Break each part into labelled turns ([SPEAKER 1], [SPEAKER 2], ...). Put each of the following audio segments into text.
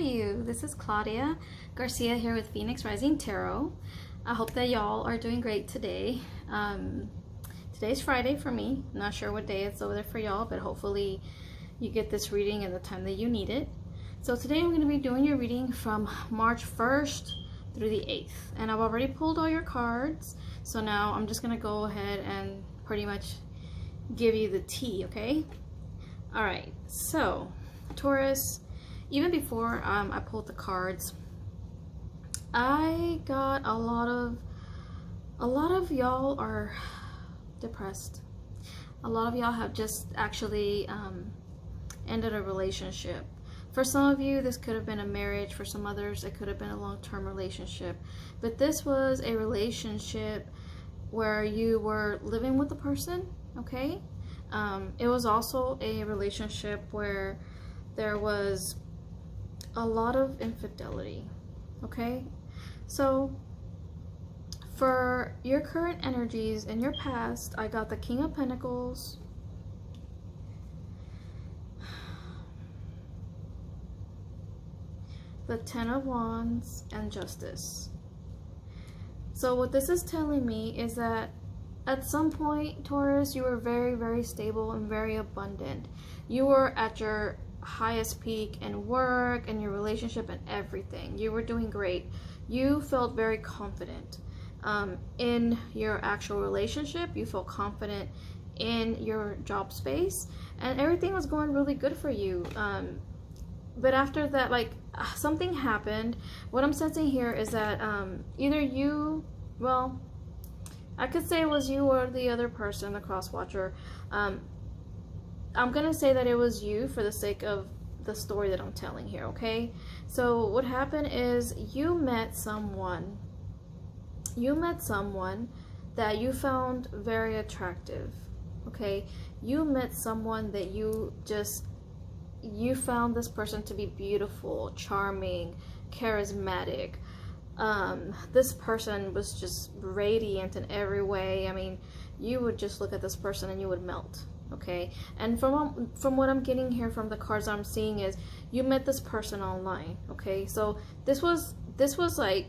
[SPEAKER 1] you? This is Claudia Garcia here with Phoenix Rising Tarot. I hope that y'all are doing great today. Today's Friday for me. Not sure what day it's over there for y'all, but hopefully you get this reading in the time that you need it. So today I'm going to be doing your reading from March 1st through the 8th. And I've already pulled all your cards. So now I'm just going to go ahead and pretty much give you the tea, okay? Alright, so Taurus, even before I pulled the cards, I got a lot of y'all are depressed. A lot of y'all have just actually ended a relationship. For some of you, this could have been a marriage. For some others, it could have been a long-term relationship. But this was a relationship where you were living with the person, okay? It was also a relationship where there was a lot of infidelity, okay? So for your current energies in your past, I got the King of Pentacles, the Ten of Wands, and Justice. So what this is telling me is that at some point, Taurus, you were very, very stable and very abundant. You were at your highest peak in work and your relationship and everything. You were doing great. You felt very confident in your actual relationship. You felt confident in your job space, and everything was going really good for you. But after that, like, something happened. What I'm sensing here is that either you, well, I could say it was you or the other person, the cross watcher. I'm gonna say that it was you for the sake of the story that I'm telling here, okay? So what happened is you met someone that you found very attractive, okay? You met someone that you found this person to be beautiful, charming, charismatic. This person was just radiant in every way. I mean, you would just look at this person and you would melt, okay? And from what I'm getting here from the cards I'm seeing is you met this person online, okay? So this was the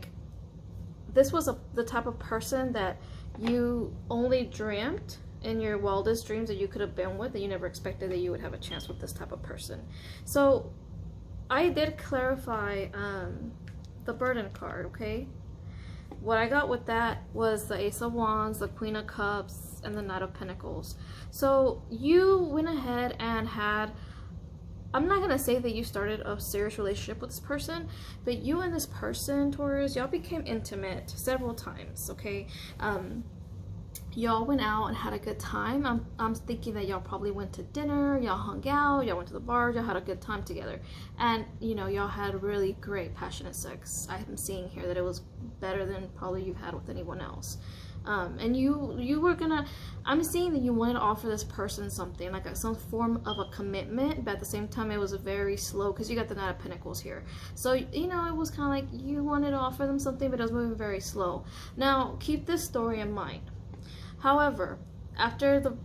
[SPEAKER 1] type of person that you only dreamt in your wildest dreams that you could have been with, that you never expected that you would have a chance with this type of person. So I did clarify the burden card, okay? What I got with that was the Ace of Wands, the Queen of Cups, and the Knight of Pentacles. So you went ahead and had, I'm not gonna say that you started a serious relationship with this person, but you and this person, Taurus, y'all became intimate several times, okay? Y'all went out and had a good time. I'm thinking that y'all probably went to dinner, y'all hung out, y'all went to the bar, y'all had a good time together. And, you know, y'all had really great passionate sex. I'm seeing here that it was better than probably you've had with anyone else. And you were gonna, I'm seeing that you wanted to offer this person something, like some form of a commitment, but at the same time it was a very slow, because you got the Knight of Pentacles here. So, you know, it was kind of like you wanted to offer them something, but it was moving very slow. Now, keep this story in mind. However, after the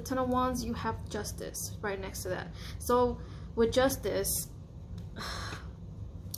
[SPEAKER 1] Ten of Wands, you have Justice right next to that. So with Justice,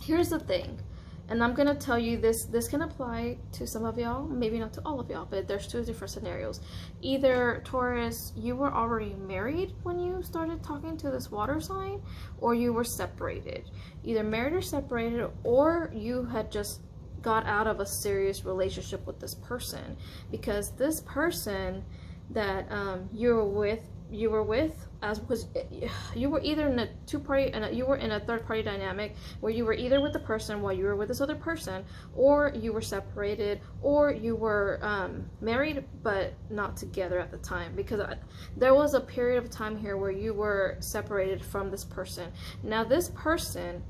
[SPEAKER 1] here's the thing, and I'm gonna tell you this can apply to some of y'all, maybe not to all of y'all, but there's two different scenarios. Either, Taurus, you were already married when you started talking to this water sign, or you were separated. Either married or separated, or you had just got out of a serious relationship with this person, because this person that you were with as was, you were either in a two-party, and you were in a third-party dynamic where you were either with the person while you were with this other person, or you were separated, or you were married but not together at the time, because there was a period of time here where you were separated from this person. Now this person,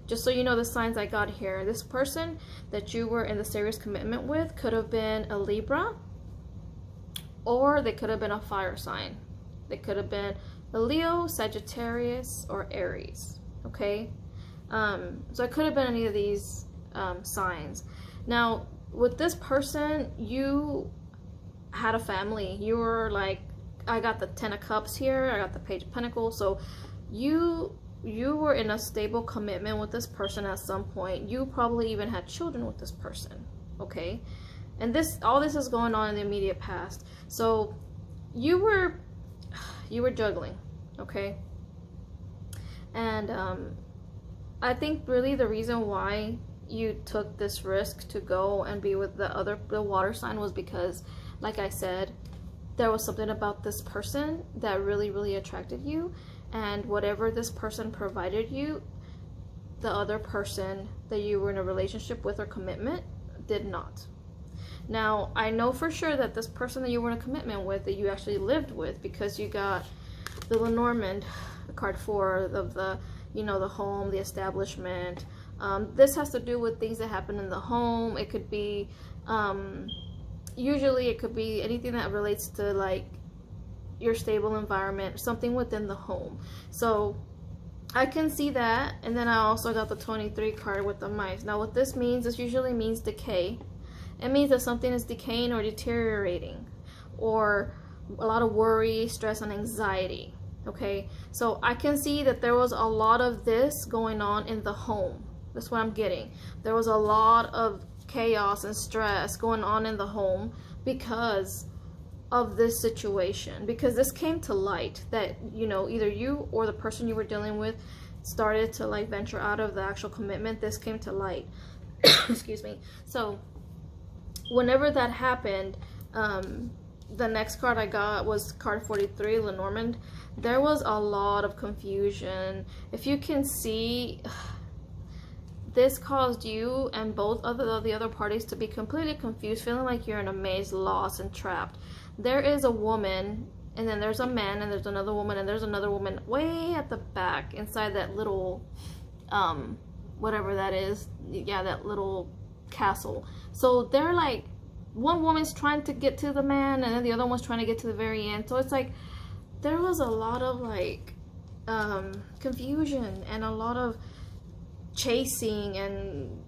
[SPEAKER 1] just so you know the signs I got here, this person that you were in the serious commitment with could have been a Libra, or they could have been a fire sign. They could have been a Leo, Sagittarius, or Aries, okay? So it could have been any of these signs. Now, with this person, you had a family. You were like, I got the Ten of Cups here, I got the Page of Pentacles, so you you were in a stable commitment with this person at some point. You probably even had children with this person, okay? And all this is going on in the immediate past. So you were juggling, okay? And I think really the reason why you took this risk to go and be with the water sign was because, like I said, there was something about this person that really, really attracted you, and whatever this person provided you, the other person that you were in a relationship with or commitment did not. Now, I know for sure that this person that you were in a commitment with, that you actually lived with, because you got the Lenormand card 4 of the, you know, the home, the establishment. This has to do with things that happen in the home. It could be, usually it could be anything that relates to like your stable environment, something within the home. So I can see that. And then I also got the 23 card with the mice. Now what this means, this usually means decay. It means that something is decaying or deteriorating, or a lot of worry, stress, and anxiety. Okay, so I can see that there was a lot of this going on in the home. That's what I'm getting. There was a lot of chaos and stress going on in the home because of this situation, because this came to light that, you know, either you or the person you were dealing with started to like venture out of the actual commitment. This came to light. Excuse me. So whenever that happened, the next card I got was card 43, Lenormand. There was a lot of confusion. If you can see, this caused you and both of the other parties to be completely confused, feeling like you're in a maze, lost and trapped. There is a woman, and then there's a man, and there's another woman, and there's another woman way at the back inside that little, whatever that is. Yeah, that little castle. So they're like, one woman's trying to get to the man, and then the other one's trying to get to the very end. So it's like there was a lot of like confusion and a lot of chasing and,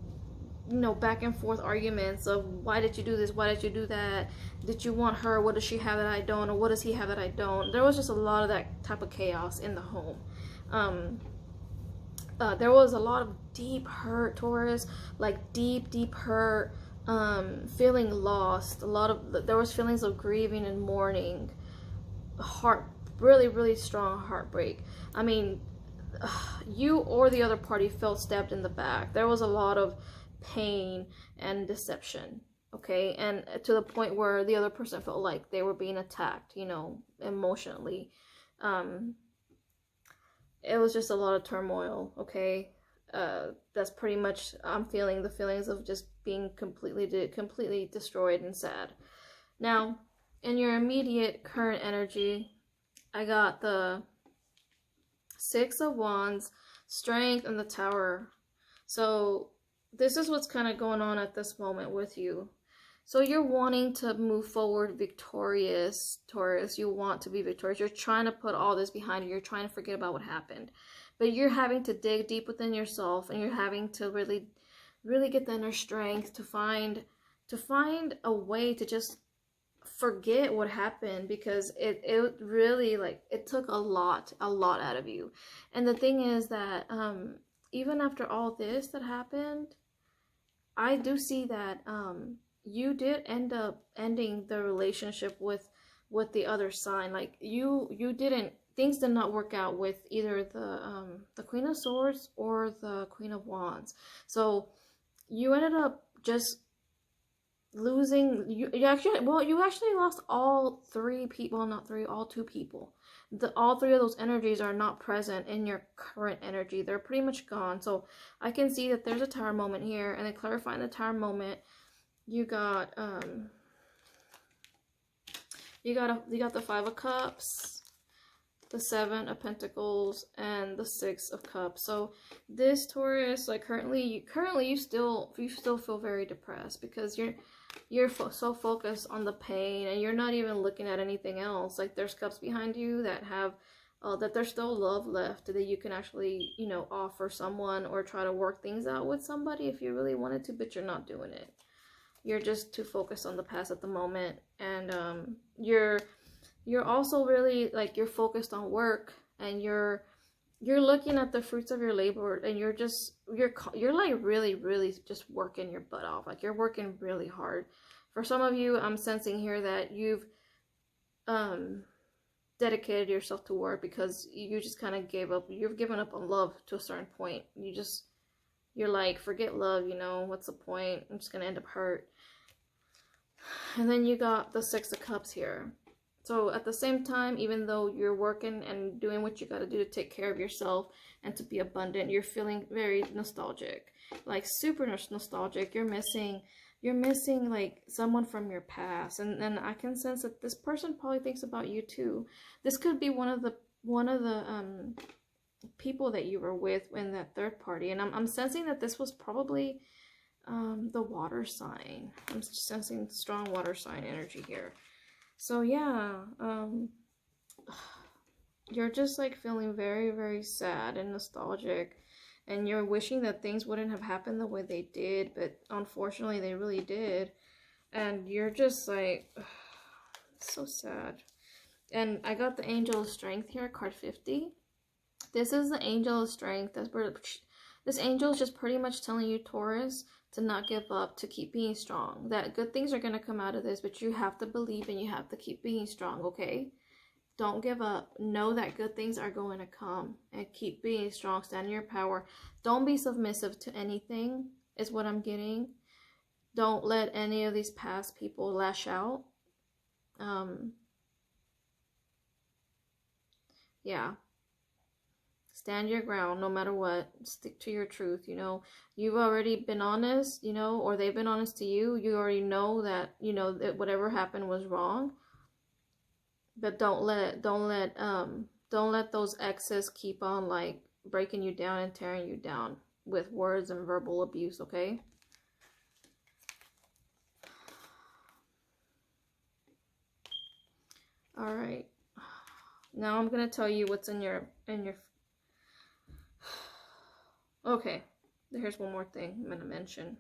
[SPEAKER 1] you know, back and forth arguments of why did you do this, why did you do that, did you want her, what does she have that I don't, or what does he have that I don't. There was just a lot of that type of chaos in the home. There was a lot of deep hurt, Taurus, like deep hurt, feeling lost. There was feelings of grieving and mourning, really strong heartbreak. I mean, you or the other party felt stabbed in the back. There was a lot of pain and deception, okay, and to the point where the other person felt like they were being attacked, you know, emotionally. It was just a lot of turmoil, okay. That's pretty much, I'm feeling the feelings of just being completely destroyed and sad. Now, in your immediate current energy, I got the 6 of Wands, Strength, and the Tower. So this is what's kind of going on at this moment with you. So you're wanting to move forward victorious, Taurus. You want to be victorious. You're trying to put all this behind you. You're trying to forget about what happened. But you're having to dig deep within yourself, and you're having to really get the inner strength to find a way to just forget what happened, because it really, like, it took a lot out of you. And the thing is that even after all this that happened, I do see that you did end up ending the relationship with the other sign. Like things did not work out with either the Queen of Swords or the Queen of Wands. So you ended up just losing. You actually lost all 3 people. Well, not 3, all 2 people. All 3 of those energies are not present in your current energy. They're pretty much gone. So I can see that there's a Tower moment here, and then clarifying the Tower moment, you got the 5 of Cups, the 7 of Pentacles, and the 6 of Cups. So this Taurus, like currently you still feel very depressed, because you're so focused on the pain, and you're not even looking at anything else. Like there's cups behind you that have that there's still love left that you can actually, you know, offer someone or try to work things out with somebody if you really wanted to, but you're not doing it. You're just too focused on the past at the moment. And you're also really, like, you're focused on work, and you're you're looking at the fruits of your labor, and you're like really just working your butt off. Like, you're working really hard. For some of you, I'm sensing here that you've dedicated yourself to work because you just kind of gave up. You've given up on love to a certain point. You're like, forget love, you know, what's the point? I'm just gonna end up hurt. And then you got the Six of Cups here. So at the same time, even though you're working and doing what you got to do to take care of yourself and to be abundant, you're feeling very nostalgic, like super nostalgic. You're missing like someone from your past, and I can sense that this person probably thinks about you too. This could be one of the people that you were with in that third party, and I'm sensing that this was probably the water sign. I'm sensing strong water sign energy here. So yeah, you're just like feeling very sad and nostalgic, and you're wishing that things wouldn't have happened the way they did, but unfortunately they really did. And you're just like, so sad. And I got the Angel of Strength here, card 50. This is the Angel of Strength. This angel is just pretty much telling you, Taurus, to not give up, to keep being strong. That good things are going to come out of this, but you have to believe and you have to keep being strong, okay? Don't give up. Know that good things are going to come, and keep being strong. Stand in your power. Don't be submissive to anything, is what I'm getting. Don't let any of these past people lash out. Yeah. Stand your ground no matter what. Stick to your truth, you know. You've already been honest, you know, or they've been honest to you. You already know that, you know, that whatever happened was wrong. But don't let those exes keep on like breaking you down and tearing you down with words and verbal abuse, okay? All right. Now I'm going to tell you what's in your Okay, here's one more thing I'm going to mention.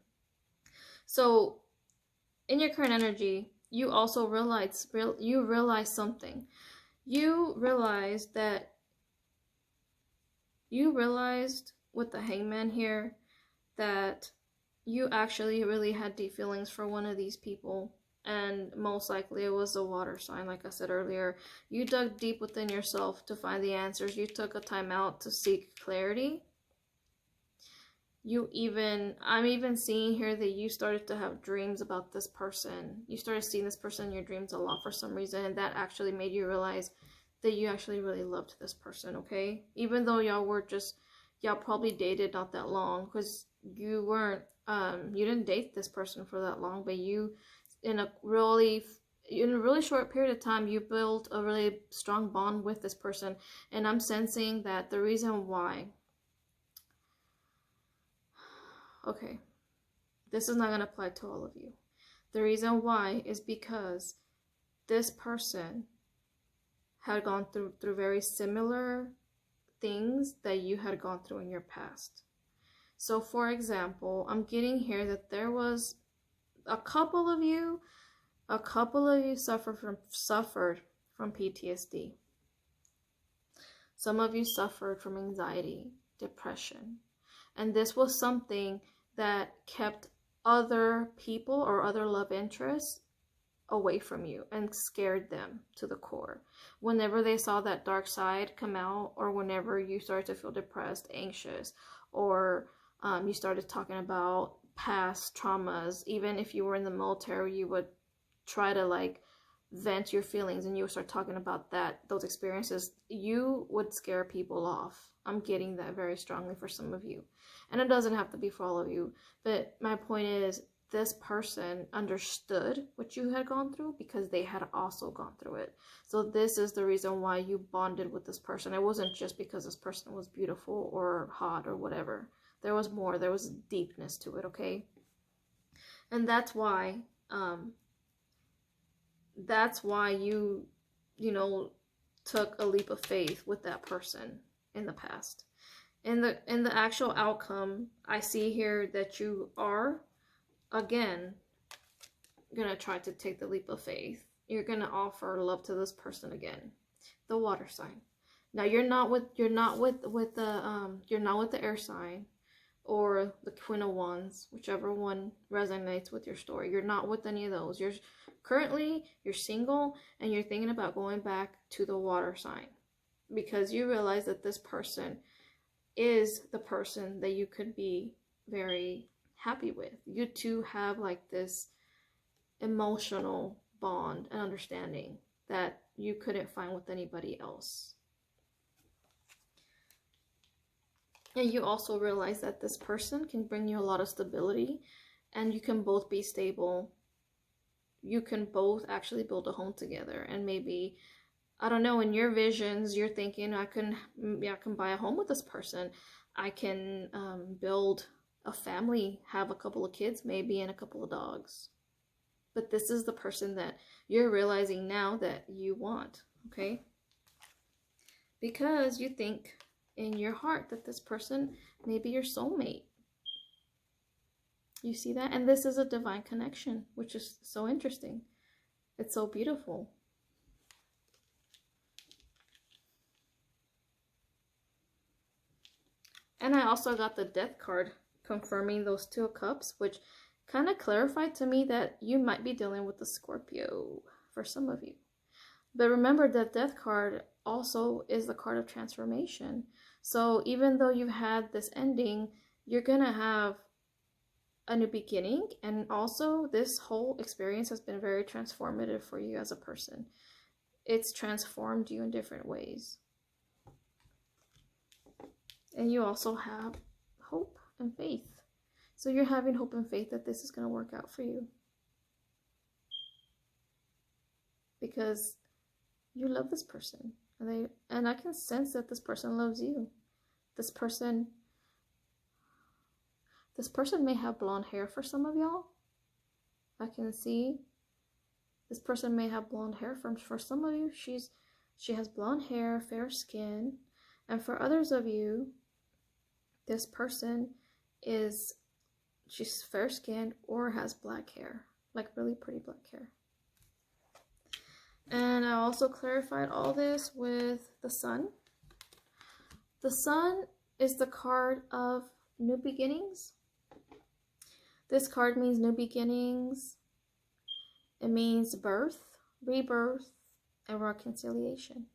[SPEAKER 1] So, in your current energy, you also realize something. You realized with the Hangman here that you actually really had deep feelings for one of these people, and most likely it was a water sign. Like I said earlier, you dug deep within yourself to find the answers. You took a time out to seek clarity. I'm even seeing here that you started to have dreams about this person. You started seeing this person in your dreams a lot for some reason, and that actually made you realize that you actually really loved this person, okay? Even though y'all probably dated not that long, because you didn't date this person for that long, but in a really short period of time, you built a really strong bond with this person. And I'm sensing that the reason why, okay, this is not going to apply to all of you. The reason why is because this person had gone through very similar things that you had gone through in your past. So for example, I'm getting here that there was a couple of you suffered from PTSD. Some of you suffered from anxiety, depression. And this was something that kept other people or other love interests away from you and scared them to the core. Whenever they saw that dark side come out, or whenever you started to feel depressed, anxious, or you started talking about past traumas, even if you were in the military, you would try to like vent your feelings and you would start talking about those experiences, you would scare people off. I'm getting that very strongly for some of you. And it doesn't have to be for all of you. But my point is, this person understood what you had gone through because they had also gone through it. So this is the reason why you bonded with this person. It wasn't just because this person was beautiful or hot or whatever. There was more. There was deepness to it, okay? And that's why you took a leap of faith with that person in the past. In the actual outcome, I see here that you are, again, gonna try to take the leap of faith. You're gonna offer love to this person again. The water sign. Now you're not with the air sign or the Queen of Wands, whichever one resonates with your story. You're not with any of those. You're single, and you're thinking about going back to the water sign because you realize that this person is the person that you could be very happy with. You two have like this emotional bond and understanding that you couldn't find with anybody else. And you also realize that this person can bring you a lot of stability, and you can both be stable. You can both actually build a home together, and maybe, I don't know, in your visions, you're thinking, I can buy a home with this person. I can build a family, have a couple of kids, maybe, and a couple of dogs. But this is the person that you're realizing now that you want, okay? Because you think in your heart that this person may be your soulmate. You see that? And this is a divine connection, which is so interesting. It's so beautiful. And I also got the Death card confirming those 2 of Cups, which kind of clarified to me that you might be dealing with the Scorpio for some of you. But remember, the Death card also is the card of transformation. So even though you've had this ending, you're going to have a new beginning. And also this whole experience has been very transformative for you as a person. It's transformed you in different ways. And you also have hope and faith. So you're having hope and faith that this is going to work out for you. Because you love this person. And I can sense that this person loves you. This person may have blonde hair for some of y'all. I can see this person may have blonde hair for some of you. She has blonde hair, fair skin. And for others of you, this person she's fair skinned or has black hair, like really pretty black hair. And I also clarified all this with the Sun. The Sun is the card of new beginnings. This card means new beginnings. It means birth, rebirth, and reconciliation.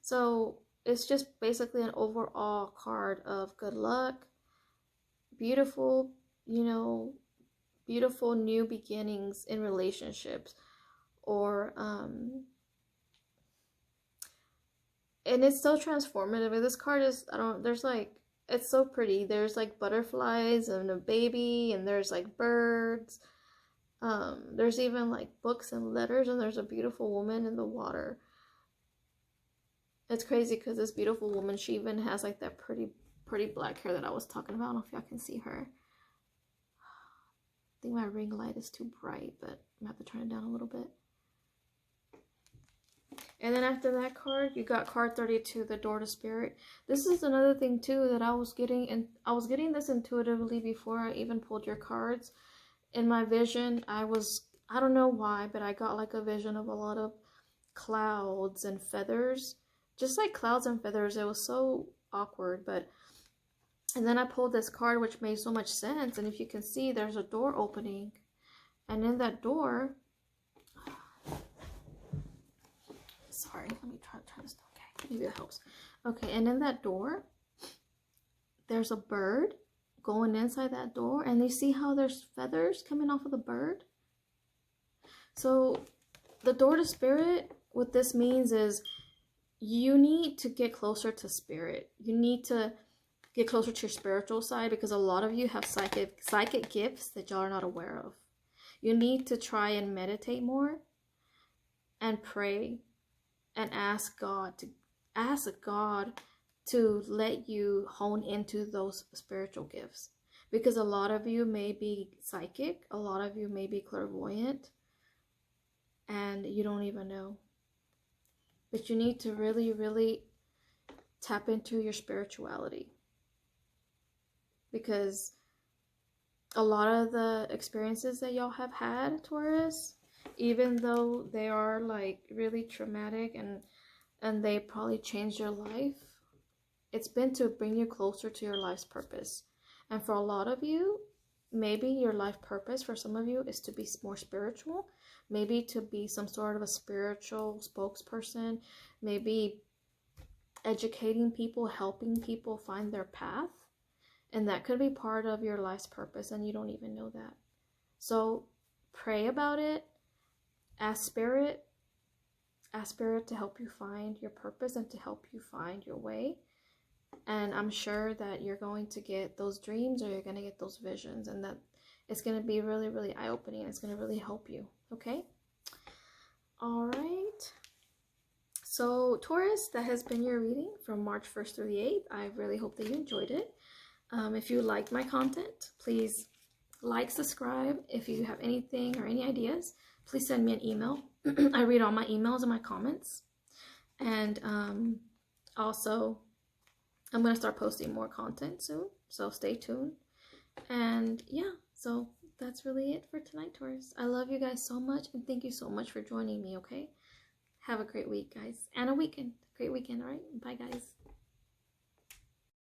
[SPEAKER 1] So it's just basically an overall card of good luck, beautiful, beautiful new beginnings in relationships, or and it's so transformative. This card is, it's so pretty. There's like butterflies and a baby, and there's like birds. There's even like books and letters, and there's a beautiful woman in the water. It's crazy because this beautiful woman, she even has like that pretty black hair that I was talking about. I don't know if y'all can see her. I think my ring light is too bright, but I'm gonna have to turn it down a little bit. And then after that card, you got card 32, the Door to Spirit. This is another thing too that I was getting, and I was getting this intuitively before I even pulled your cards. In my vision, I don't know why, but I got like a vision of a lot of clouds and feathers. Just like clouds and feathers. It was so awkward, and then I pulled this card, which made so much sense. And if you can see, there's a door opening, and in that door, sorry, let me try to turn this. Okay, maybe that helps. Okay, and in that door, there's a bird going inside that door, and you see how there's feathers coming off of the bird. So the Door to Spirit, what this means is you need to get closer to spirit. You need to get closer to your spiritual side, because a lot of you have psychic gifts that y'all are not aware of. You need to try and meditate more and pray and ask God to let you hone into those spiritual gifts, because a lot of you may be psychic, a lot of you may be clairvoyant, and you don't even know. But you need to really, really tap into your spirituality, because a lot of the experiences that y'all have had, Taurus, even though they are like really traumatic and and they probably changed your life, it's been to bring you closer to your life's purpose. And for a lot of you, maybe your life purpose for some of you is to be more spiritual, maybe to be some sort of a spiritual spokesperson, maybe educating people, helping people find their path. And that could be part of your life's purpose, and you don't even know that. So pray about it. Ask Spirit to help you find your purpose and to help you find your way. And I'm sure that you're going to get those dreams, or you're going to get those visions, and that it's going to be really, really eye-opening, and it's going to really help you. Okay? All right. So Taurus, that has been your reading from March 1st through the 8th. I really hope that you enjoyed it. If you liked my content, please like, subscribe. If you have anything or any ideas, please send me an email. I read all my emails and my comments. And also, I'm going to start posting more content soon, so stay tuned. And yeah, so that's really it for tonight, Taurus. I love you guys so much, and thank you so much for joining me, okay? Have a great week, guys, and a weekend. Great weekend, all right? Bye, guys.